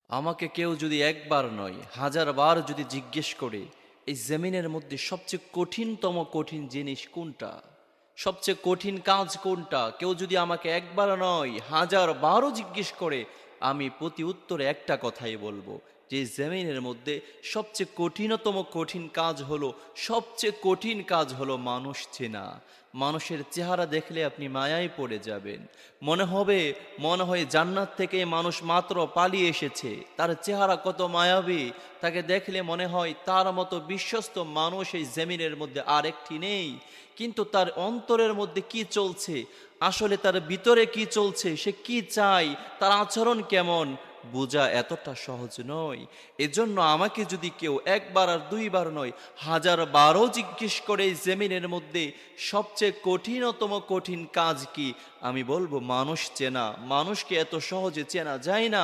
আমাকে কেউ যদি একবার নয় হাজার বার যদি জিজ্ঞেস করে এই জমিনের মধ্যে সবচেয়ে কঠিনতম কঠিন জিনিস কোনটা, সবচেয়ে কঠিন কাজ কোনটা, কেউ যদি আমাকে একবার নয় হাজার বারও জিজ্ঞেস করে, আমি প্রতি উত্তরে একটা কথাই বলবো যে জমিনের মধ্যে সবচেয়ে কঠিনতম কঠিন কাজ হলো, সবচেয়ে কঠিন কাজ হলো মানুষ চেনা। মানুষের চেহারা দেখলে আপনি মায়ায় পড়ে যাবেন। মনে হয় জান্নাত থেকে মানুষ মাত্র পালিয়ে এসেছে। তার চেহারা কত মায়াবী, তাকে দেখলে মনে হয় তার মতো বিশ্বস্ত মানুষ এই জমিনের মধ্যে আর একটি নেই। কিন্তু তার অন্তরের মধ্যে কি চলছে, আসলে তার ভিতরে কি চলছে, সে কি চায়, তার আচরণ কেমন, বোঝা এতটা সহজ নয়। এজন্য আমাকে যদি কেউ একবার আর দুইবার নয় হাজার বারও জিজ্ঞেস করে এই জমিনের মধ্যে সবচেয়ে কঠিনতম কঠিন কাজ কি, আমি বলবো মানুষ চেনা। মানুষকে এত সহজে চেনা যায় না।